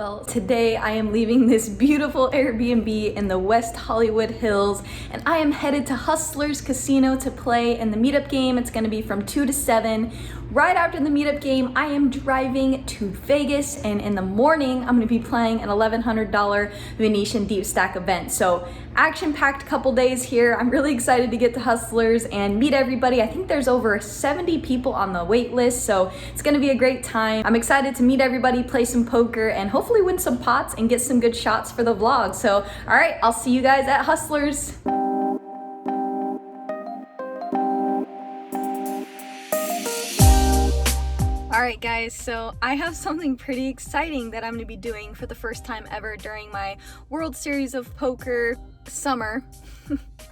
Well, today I am leaving this beautiful Airbnb in the West Hollywood Hills, and I am headed to Hustlers Casino to play in the meetup game. It's gonna be from 2 to 7. Right after the meetup game, I am driving to Vegas, and in the morning, I'm gonna be playing an $1,100 Venetian deep stack event. So action-packed couple days here. I'm really excited to get to Hustlers and meet everybody. I think there's over 70 people on the wait list, so it's gonna be a great time. I'm excited to meet everybody, play some poker, and hopefully win some pots and get some good shots for the vlog. So, all right, I'll see you guys at Hustlers. Alright guys, so I have something pretty exciting that I'm going to be doing for the first time ever during my World Series of Poker summer.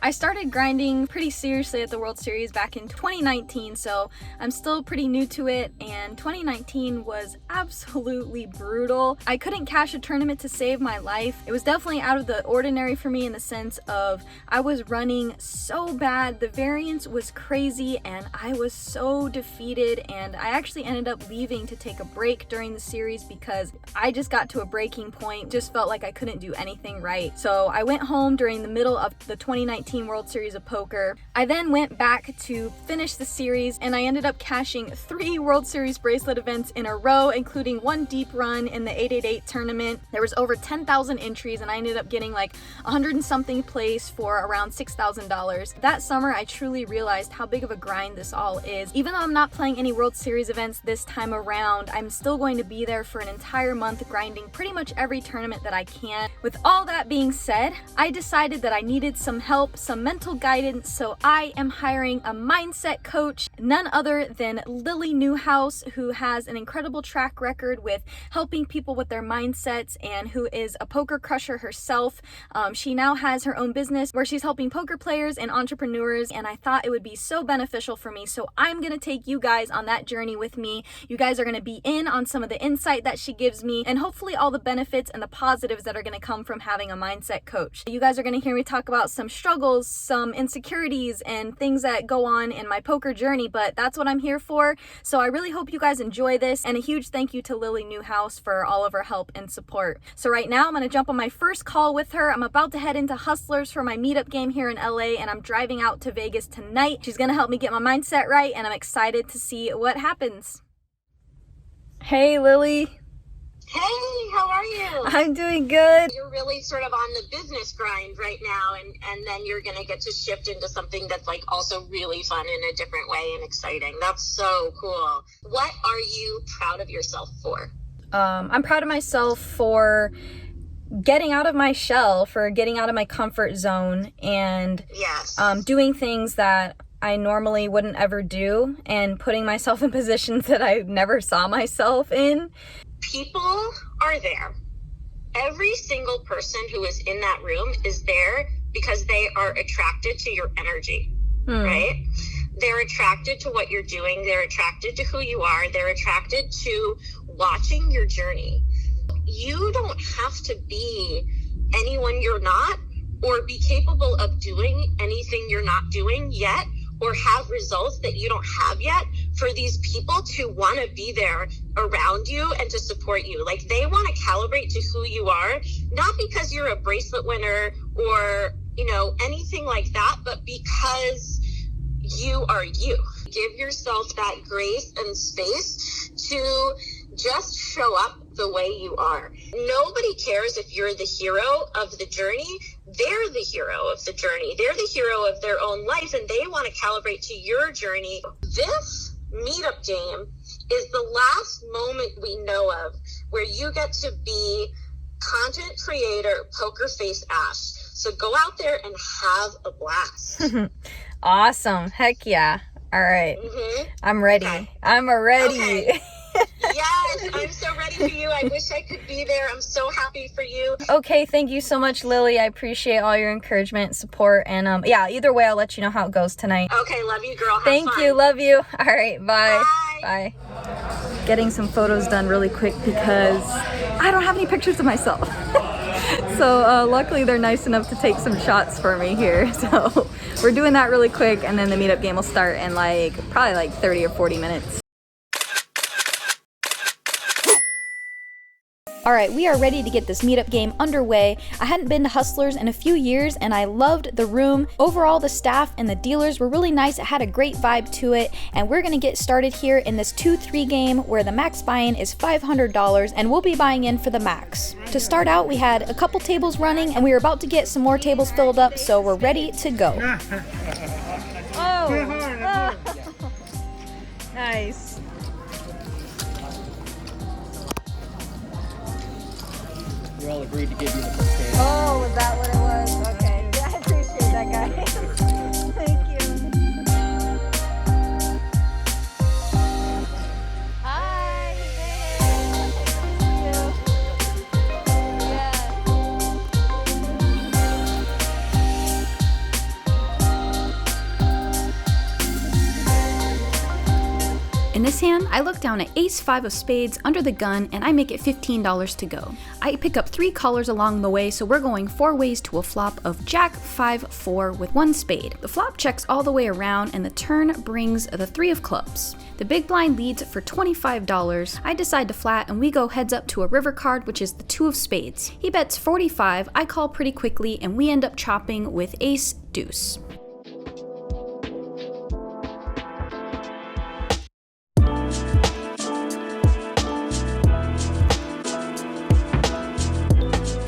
I started grinding pretty seriously at the World Series back in 2019, so I'm still pretty new to it, and 2019 was absolutely brutal. I couldn't cash a tournament to save my life. It was definitely out of the ordinary for me in the sense of I was running so bad, the variance was crazy, and I was so defeated, and I actually ended up leaving to take a break during the series because I just got to a breaking point, just felt like I couldn't do anything right. So I went home during the middle of the 2019 World Series of Poker. I then went back to finish the series, and I ended up cashing 3 World Series bracelet events in a row, including 1 deep run in the 888 tournament. There was over 10,000 entries, and I ended up getting like 100 and something place for around $6,000. That summer, I truly realized how big of a grind this all is. Even though I'm not playing any World Series events this time around, I'm still going to be there for an entire month grinding pretty much every tournament that I can. With all that being said, I decided that I needed some help, some mental guidance, so I am hiring a mindset coach, none other than Lily Newhouse, who has an incredible track record with helping people with their mindsets and who is a poker crusher herself. She now has her own business where she's helping poker players and entrepreneurs, and I thought it would be so beneficial for me, so I'm gonna take you guys on that journey with me. You guys are gonna be in on some of the insight that she gives me, and hopefully all the benefits and the positives that are gonna come from having a mindset coach. You guys are gonna hear me talk about some struggles, some insecurities, and things that go on in my poker journey, but that's what I'm here for. So I really hope you guys enjoy this, and a huge thank you to Lily Newhouse for all of her help and support. So right now I'm gonna jump on my first call with her. I'm about to head into Hustlers for my meetup game here in LA, and I'm driving out to Vegas tonight. She's gonna help me get my mindset right, and I'm excited to see what happens. Hey Lily. Hey, how are you? I'm doing good. You're really sort of on the business grind right now, and then you're going to get to shift into something that's like also really fun in a different way and exciting. That's so cool. What are you proud of yourself for? I'm proud of myself for getting out of my shell, for getting out of my comfort zone, and Yes. Doing things that I normally wouldn't ever do, and putting myself in positions that I never saw myself in. People are there. Every single person who is in that room is there because they are attracted to your energy, right? They're attracted to what you're doing. They're attracted to who you are. They're attracted to watching your journey. You don't have to be anyone you're not, or be capable of doing anything you're not doing yet, or have results that you don't have yet, for these people to want to be there around you and to support you. Like, they want to calibrate to who you are, not because you're a bracelet winner or, anything like that, but because you are you. Give yourself that grace and space to just show up the way you are. Nobody cares if you're the hero of the journey. They're the hero of the journey. They're the hero of their own life, and they want to calibrate to your journey. This meetup game is the last moment we know of where you get to be content creator PokerfaceAsh. So go out there and have a blast. Awesome. Heck yeah. All right. I'm ready. Okay. I'm ready. Okay. Yes, I'm so ready for you. I wish I could be there. I'm so happy for you. Okay, thank you so much, Lily. I appreciate all your encouragement, support, and yeah, either way, I'll let you know how it goes tonight. Okay, love you, girl. Have Thank fun. you. Love you. All right, bye. Bye. Bye. Getting some photos done really quick because I don't have any pictures of myself. So luckily they're nice enough to take some shots for me here. So we're doing that really quick, and then the meetup game will start in probably 30 or 40 minutes. Alright, we are ready to get this meetup game underway. I hadn't been to Hustlers in a few years and I loved the room. Overall, the staff and the dealers were really nice. It had a great vibe to it, and we're gonna get started here in this 2-3 game where the max buy-in is $500 and we'll be buying in for the max. To start out, we had a couple tables running and we were about to get some more tables filled up, so we're ready to go. Oh! Nice. We all agreed to give you the first hand. Oh, was that what it was? Okay. Yeah, I appreciate that, guy. Thank you. Hi. Hey. In this hand, I look down at Ace-5 of spades under the gun and I make it $15 to go. I pick up 3 callers along the way, so we're going 4 ways to a flop of Jack-5-4 with 1 spade. The flop checks all the way around and the turn brings the 3 of clubs. The big blind leads for $25. I decide to flat and we go heads up to a river card, which is the 2 of spades. He bets 45, I call pretty quickly and we end up chopping with Ace-Deuce.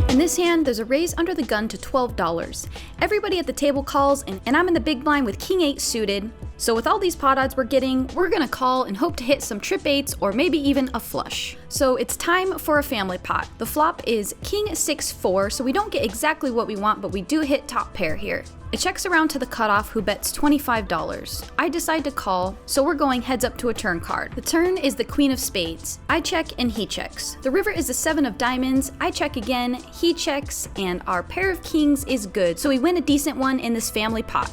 In this hand, there's a raise under the gun to $12. Everybody at the table calls, and I'm in the big blind with King-8 suited. So with all these pot odds we're getting, we're gonna call and hope to hit some trip 8s or maybe even a flush. So it's time for a family pot. The flop is King-6-4, so we don't get exactly what we want, but we do hit top pair here. It checks around to the cutoff, who bets $25. I decide to call, so we're going heads up to a turn card. The turn is the Queen of Spades. I check and he checks. The river is the 7 of diamonds. I check again, he checks, and our pair of kings is good, so we win a decent one in this family pot.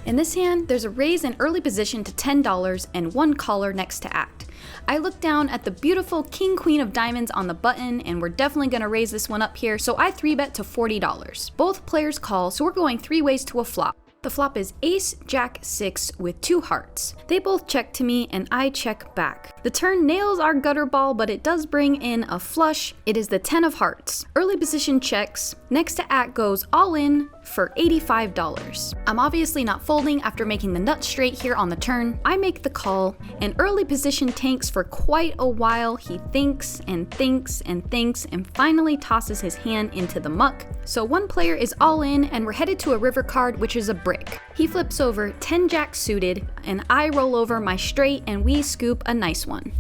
In this hand, there's a raise in early position to $10 and 1 caller next to act. I look down at the beautiful King-Queen of diamonds on the button, and we're definitely gonna raise this one up here, so I 3-bet to $40. Both players call, so we're going 3 ways to a flop. The flop is Ace-Jack-6 with 2 hearts. They both check to me and I check back. The turn nails our gutter ball, but it does bring in a flush. It is the 10 of hearts. Early position checks. Next to act goes all in for $85. I'm obviously not folding after making the nut straight here on the turn. I make the call, and early position tanks for quite a while. He thinks and thinks and thinks and finally tosses his hand into the muck. So one player is all in and we're headed to a river card, which is a brick. He flips over 10 jack suited and I roll over my straight and we scoop a nice one.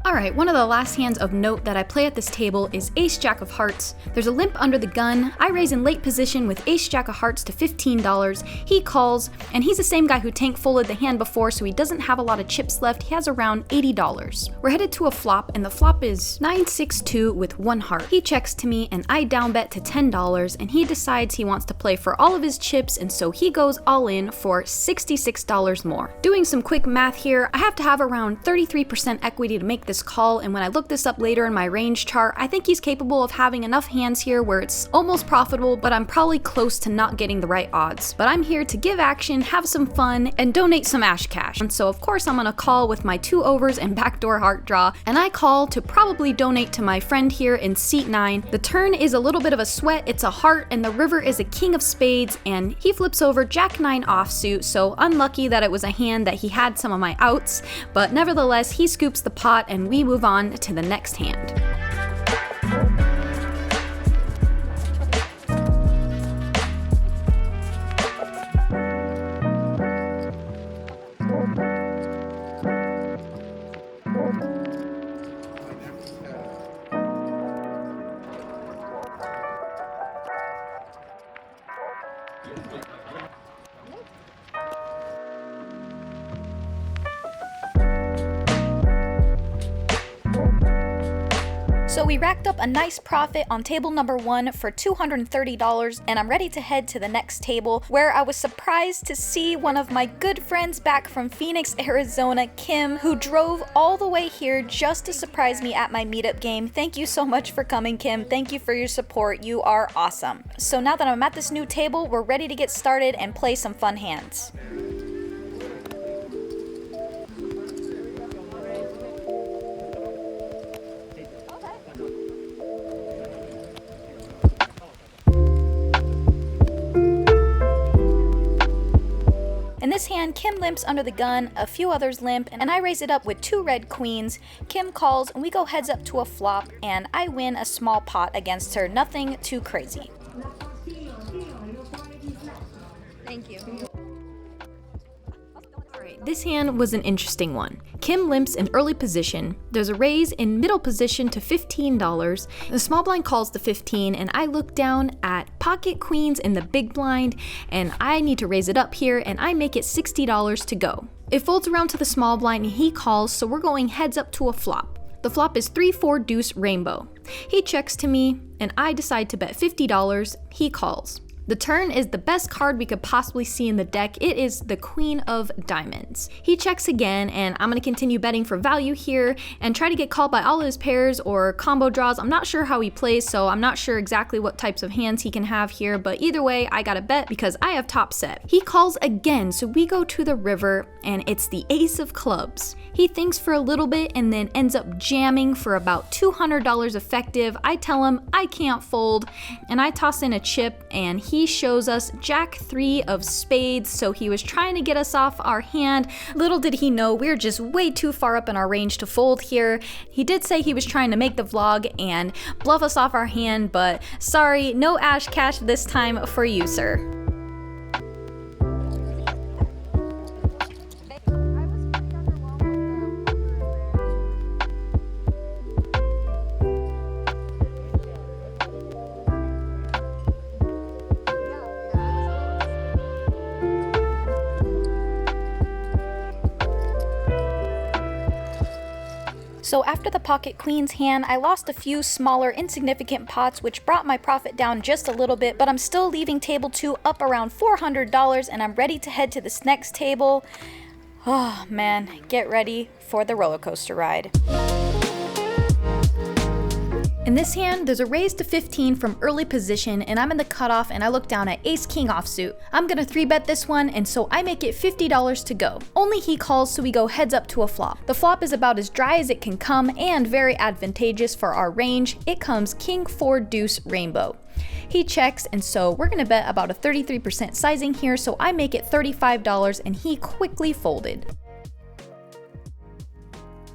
Alright, one of the last hands of note that I play at this table is Ace-Jack of Hearts. There's a limp under the gun. I raise in late position with Ace-Jack of Hearts to $15. He calls, and he's the same guy who tank folded the hand before, so he doesn't have a lot of chips left. He has around $80. We're headed to a flop, and the flop is 9-6-2 with 1 heart. He checks to me, and I down bet to $10, and he decides he wants to play for all of his chips, and so he goes all in for $66 more. Doing some quick math here, I have to have around 33% equity to make this call, and when I look this up later in my range chart, I think he's capable of having enough hands here where it's almost profitable, but I'm probably close to not getting the right odds. But I'm here to give action, have some fun, and donate some Ash cash. And so of course I'm gonna call with my 2 overs and backdoor heart draw, and I call to probably donate to my friend here in seat 9. The turn is a little bit of a sweat, it's a heart, and the river is a king of spades, and he flips over Jack-9 offsuit, so unlucky that it was a hand that he had some of my outs, but nevertheless he scoops the pot and we move on to the next hand. So we racked up a nice profit on table number 1 for $230, and I'm ready to head to the next table, where I was surprised to see one of my good friends back from Phoenix, Arizona, Kim, who drove all the way here just to surprise me at my meetup game. Thank you so much for coming, Kim. Thank you for your support. You are awesome. So now that I'm at this new table, we're ready to get started and play some fun hands. In this hand, Kim limps under the gun, a few others limp, and I raise it up with 2 red queens. Kim calls, and we go heads up to a flop, and I win a small pot against her, nothing too crazy. Thank you. This hand was an interesting one. Kim limps in early position. There's a raise in middle position to $15. The small blind calls the 15, and I look down at pocket queens in the big blind, and I need to raise it up here, and I make it $60 to go. It folds around to the small blind, and he calls, so we're going heads up to a flop. The flop is 3-4 deuce rainbow. He checks to me, and I decide to bet $50. He calls. The turn is the best card we could possibly see in the deck. It is the Queen of Diamonds. He checks again, and I'm going to continue betting for value here and try to get called by all of his pairs or combo draws. I'm not sure how he plays, so I'm not sure exactly what types of hands he can have here, but either way, I gotta bet because I have top set. He calls again, so we go to the river, and it's the ace of clubs. He thinks for a little bit and then ends up jamming for about $200 effective. I tell him I can't fold, and I toss in a chip, and he shows us Jack 3 of spades, so he was trying to get us off our hand. Little did he know we're just way too far up in our range to fold here. He did say he was trying to make the vlog and bluff us off our hand, but sorry, no Ash Cash this time for you, sir. So after the pocket queens hand, I lost a few smaller insignificant pots, which brought my profit down just a little bit, but I'm still leaving table 2 up around $400, and I'm ready to head to this next table. Oh man, get ready for the roller coaster ride. In this hand, there's a raise to 15 from early position, and I'm in the cutoff, and I look down at ace-king offsuit. I'm gonna 3-bet this one, and so I make it $50 to go. Only he calls, so we go heads up to a flop. The flop is about as dry as it can come and very advantageous for our range. It comes king 4 deuce rainbow. He checks, and so we're gonna bet about a 33% sizing here, so I make it $35, and he quickly folded.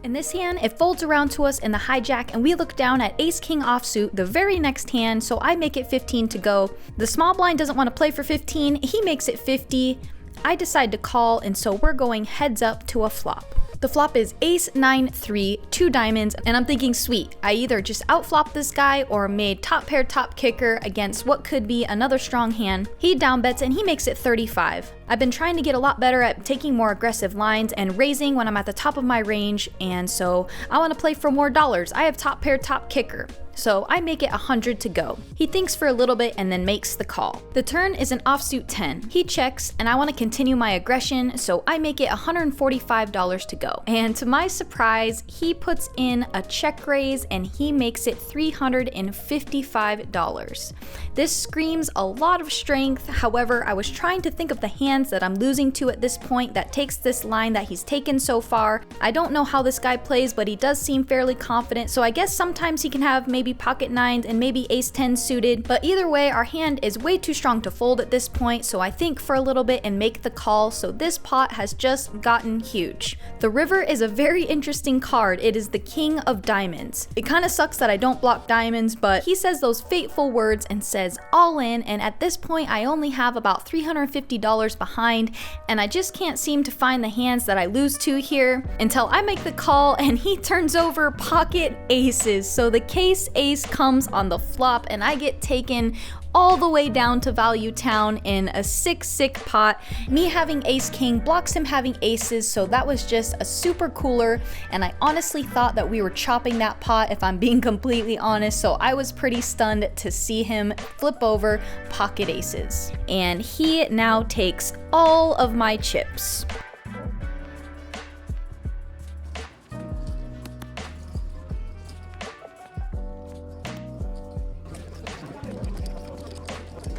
In this hand, it folds around to us in the hijack, and we look down at ace-king offsuit the very next hand, so I make it 15 to go. The small blind doesn't want to play for 15, he makes it 50. I decide to call, and so we're going heads up to a flop. The flop is ace 9 3 2 diamonds, and I'm thinking, sweet, I either just outflop this guy or made top pair top kicker against what could be another strong hand. He downbets and he makes it 35. I've been trying to get a lot better at taking more aggressive lines and raising when I'm at the top of my range, and so I want to play for more dollars. I have top pair top kicker, so I make it 100 to go. He thinks for a little bit and then makes the call. The turn is an offsuit 10. He checks, and I want to continue my aggression, so I make it $145 to go. And to my surprise, he puts in a check raise and he makes it $355. This screams a lot of strength. However, I was trying to think of the hands that I'm losing to at this point that takes this line that he's taken so far. I don't know how this guy plays, but he does seem fairly confident, so I guess sometimes he can have maybe pocket 9s and maybe ace 10 suited, but either way, our hand is way too strong to fold at this point, so I think for a little bit and make the call, so this pot has just gotten huge. The river is a very interesting card. It is the king of diamonds. It kind of sucks that I don't block diamonds, but he says those fateful words and says all in, and at this point I only have about $350 behind, and I just can't seem to find the hands that I lose to here until I make the call and he turns over pocket aces. So the case ace comes on the flop and I get taken all the way down to Value Town in a sick pot. Me having ace king blocks him having aces, so that was just a super cooler, and I honestly thought that we were chopping that pot, if I'm being completely honest, so I was pretty stunned to see him flip over pocket aces. And he now takes all of my chips.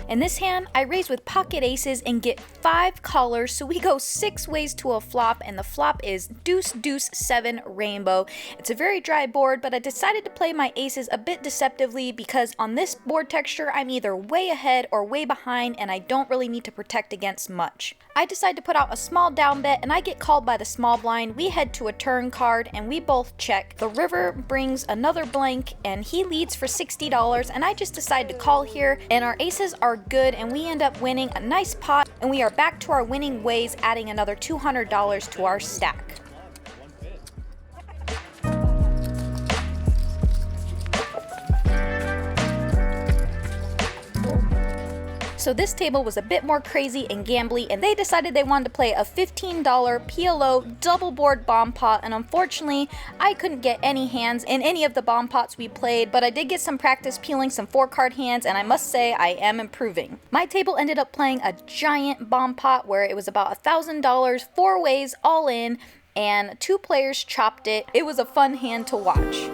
In this hand, I raise with pocket aces and get 5 callers, so we go 6 ways to a flop, and the flop is deuce, deuce, 7 rainbow. It's a very dry board, but I decided to play my aces a bit deceptively because on this board texture, I'm either way ahead or way behind, and I don't really need to protect against much. I decide to put out a small down bet, and I get called by the small blind. We head to a turn card, and we both check. The river brings another blank, and he leads for $60, and I just decide to call here, and our aces are good, and we end up winning a nice pot, and we are back to our winning ways, adding another $200 to our stack. So this table was a bit more crazy and gambly, and they decided they wanted to play a $15 PLO double board bomb pot, and unfortunately I couldn't get any hands in any of the bomb pots we played, but I did get some practice peeling some 4-card hands, and I must say I am improving. My table ended up playing a giant bomb pot where it was about $1,000, 4 ways all in, and 2 players chopped it. It was a fun hand to watch.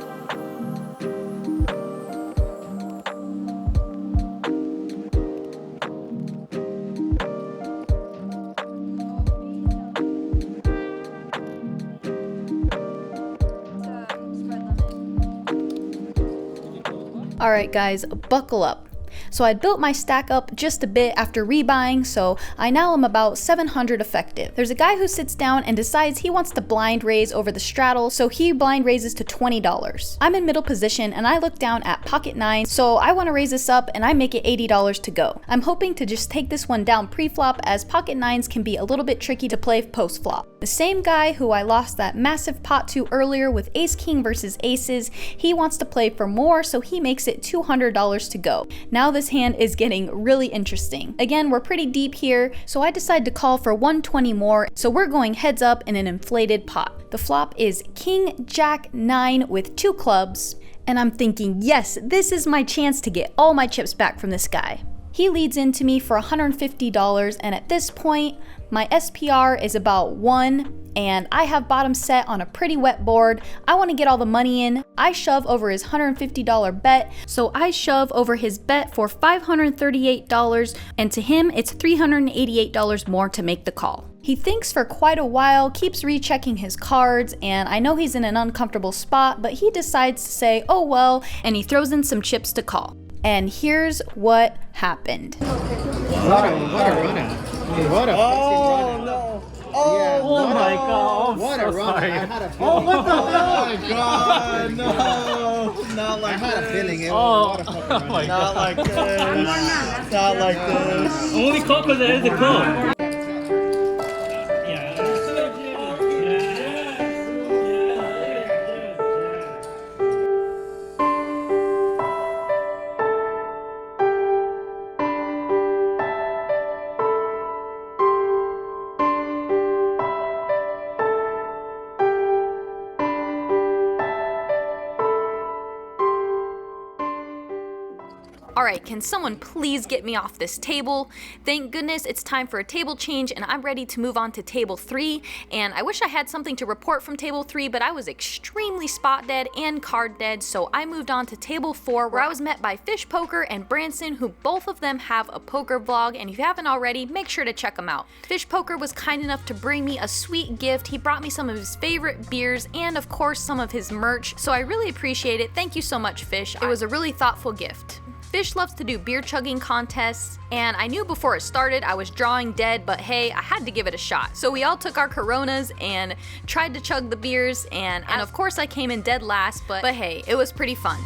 Alright guys, buckle up. So I built my stack up just a bit after rebuying, so I now am about 700 effective. There's a guy who sits down and decides he wants to blind raise over the straddle, so he blind raises to $20. I'm in middle position and I look down at pocket 9, so I want to raise this up and I make it $80 to go. I'm hoping to just take this one down pre-flop, as pocket 9s can be a little bit tricky to play post-flop. The same guy who I lost that massive pot to earlier with ace king versus aces, he wants to play for more, so he makes it $200 to go. Now this hand is getting really interesting. Again, we're pretty deep here, so I decide to call for 120 more, so we're going heads up in an inflated pot. The flop is king jack 9 with 2 clubs, and I'm thinking, yes, this is my chance to get all my chips back from this guy. He leads into me for $150, and at this point, my SPR is about 1, and I have bottom set on a pretty wet board. I want to get all the money in. I shove over his $150 bet, so I shove over his bet for $538, and to him, it's $388 more to make the call. He thinks for quite a while, keeps rechecking his cards, and I know he's in an uncomfortable spot, but he decides to say, oh well, and he throws in some chips to call. And here's what happened. What a Oh no! Oh, yeah, oh my god! What a run! I had a feeling. Oh, what the Oh my god! No! Not like I had a this. feeling it Oh, was. What a fucking run. not like this. Not like this. Only call because there is a call. Alright, can someone please get me off this table? Thank goodness it's time for a table change, and I'm ready to move on to table 3. And I wish I had something to report from table 3, but I was extremely spot dead and card dead, so I moved on to table 4, where I was met by Fish Poker and Branson, who both of them have a poker vlog, and if you haven't already, make sure to check them out. Fish Poker was kind enough to bring me a sweet gift. He brought me some of his favorite beers and of course some of his merch, so I really appreciate it. Thank you so much, Fish. It was a really thoughtful gift. Fish loves to do beer chugging contests, and I knew before it started I was drawing dead, but hey, I had to give it a shot. So we all took our Coronas and tried to chug the beers, and of course I came in dead last, but hey, it was pretty fun.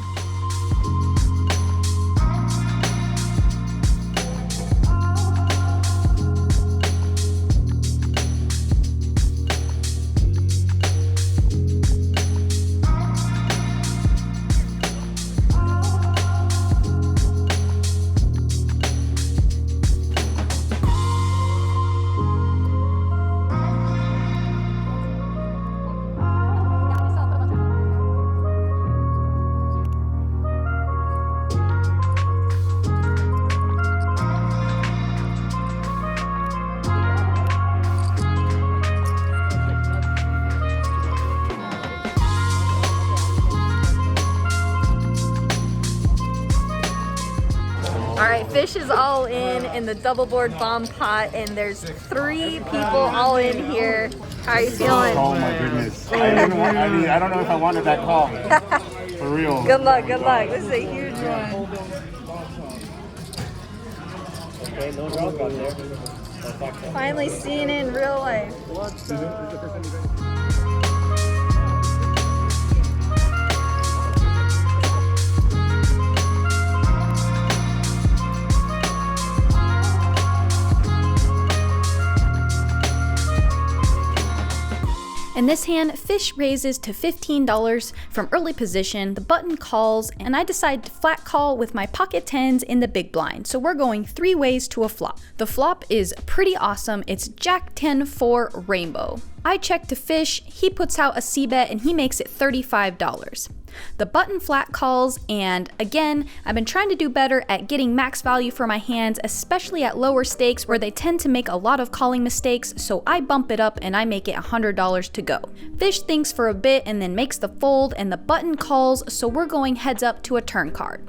All right, Fish is all in the double board bomb pot, and there's 3 people all in here. How are you feeling? Oh my goodness. I don't know if I wanted that call. For real. Good luck, good luck. This is a huge one. Okay, no drop out there. Finally seeing it in real life. In this hand, Fish raises to $15 from early position, the button calls, and I decide to flat call with my pocket tens in the big blind. So we're going 3 ways to a flop. The flop is pretty awesome. It's Jack 10-4 rainbow. I check to Fish, he puts out a C-bet and he makes it $35. The button flat calls, and again, I've been trying to do better at getting max value for my hands, especially at lower stakes where they tend to make a lot of calling mistakes, so I bump it up and I make it $100 to go. Fish thinks for a bit and then makes the fold, and the button calls, so we're going heads up to a turn card.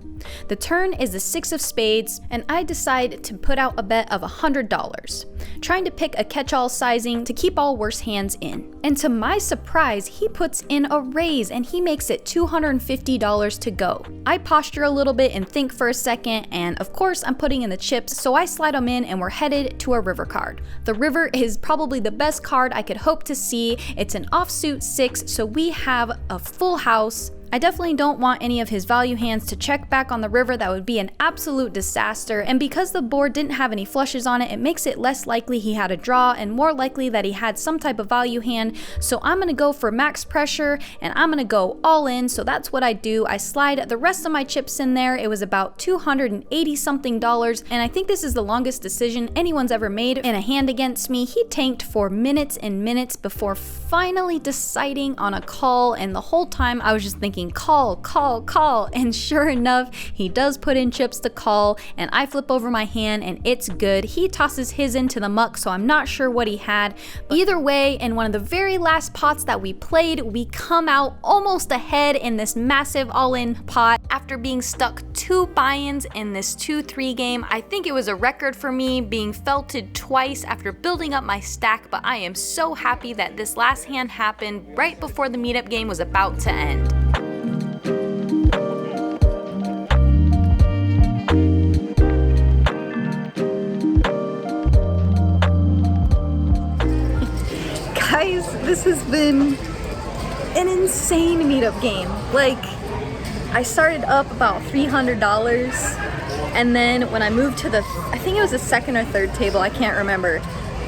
The turn is the 6 of spades, and I decide to put out a bet of $100, trying to pick a catch-all sizing to keep all worse hands in. And to my surprise, he puts in a raise and he makes it $250 to go. I posture a little bit and think for a second, and of course I'm putting in the chips, so I slide them in and we're headed to a river card. The river is probably the best card I could hope to see. It's an offsuit 6, so we have a full house. I definitely don't want any of his value hands to check back on the river. That would be an absolute disaster, and because the board didn't have any flushes on it, it makes it less likely he had a draw and more likely that he had some type of value hand. So I'm gonna go for max pressure and I'm gonna go all in, so that's what I do. I slide the rest of my chips in there. It was about $280 something, and I think this is the longest decision anyone's ever made in a hand against me. He tanked for minutes and minutes before finally deciding on a call, and the whole time I was just thinking call, call, call, and sure enough, he does put in chips to call, and I flip over my hand and it's good. He tosses his into the muck, so I'm not sure what he had. Either way, in one of the very last pots that we played, we come out almost ahead in this massive all-in pot after being stuck 2 buy-ins in this 2-3 game. I think it was a record for me, being felted twice after building up my stack, but I am so happy that this last hand happened right before the meetup game was about to end. Guys, this has been an insane meetup game. Like, I started up about $300, and then when I moved to I think it was the 2nd or 3rd table, I can't remember,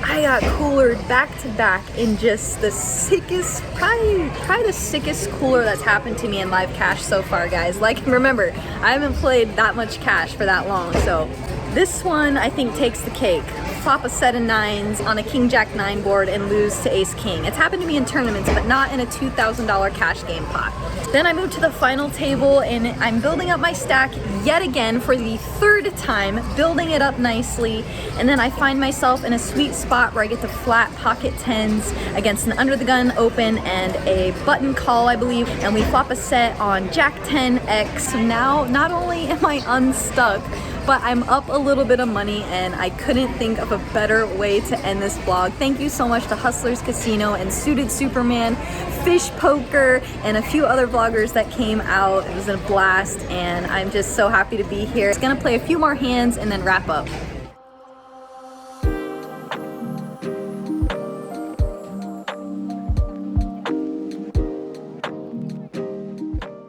I got coolered back to back in just the sickest, probably the sickest cooler that's happened to me in live cash so far, guys. Like, remember, I haven't played that much cash for that long, so this one I think takes the cake. Flop a set of 9s on a King Jack 9 board and lose to Ace King. It's happened to me in tournaments, but not in a $2,000 cash game pot. Then I moved to the final table and I'm building up my stack yet again for the 3rd time, building it up nicely, and then I find myself in a sweet spot where I get to flat pocket 10s against an under the gun open and a button call, I believe, and we flop a set on Jack 10X. So now not only am I unstuck, but I'm up a little bit of money, and I couldn't think of a better way to end this vlog. Thank you so much to Hustlers Casino and Suited Superman, Fish Poker, and a few other vloggers that came out. It was a blast, and I'm just so happy to be here. It's gonna play a few more hands and then wrap up.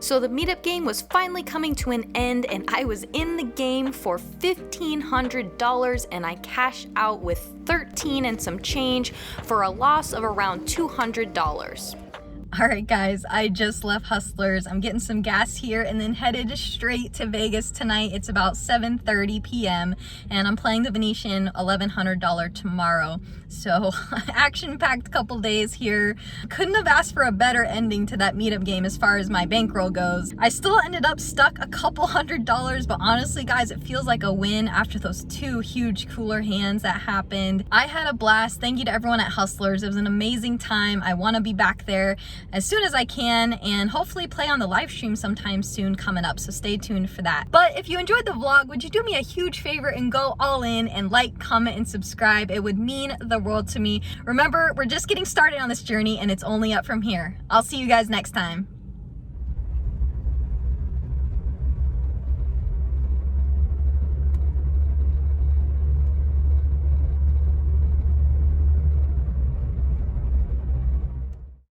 So the meetup game was finally coming to an end, and I was in the game for $1,500, and I cashed out with 13 and some change for a loss of around $200. Alright guys, I just left Hustlers. I'm getting some gas here and then headed straight to Vegas tonight. It's about 7:30 p.m. and I'm playing the Venetian $1,100 tomorrow. So action-packed couple days here. Couldn't have asked for a better ending to that meetup game as far as my bankroll goes. I still ended up stuck a couple $100, but honestly guys, it feels like a win after those 2 huge cooler hands that happened. I had a blast. Thank you to everyone at Hustlers. It was an amazing time. I want to be back there. as soon as I can, and hopefully play on the live stream sometime soon coming up, so stay tuned for that. But if you enjoyed the vlog, would you do me a huge favor and go all in and like, comment, and subscribe? It would mean the world to me. Remember, we're just getting started on this journey and it's only up from here. I'll see you guys next time.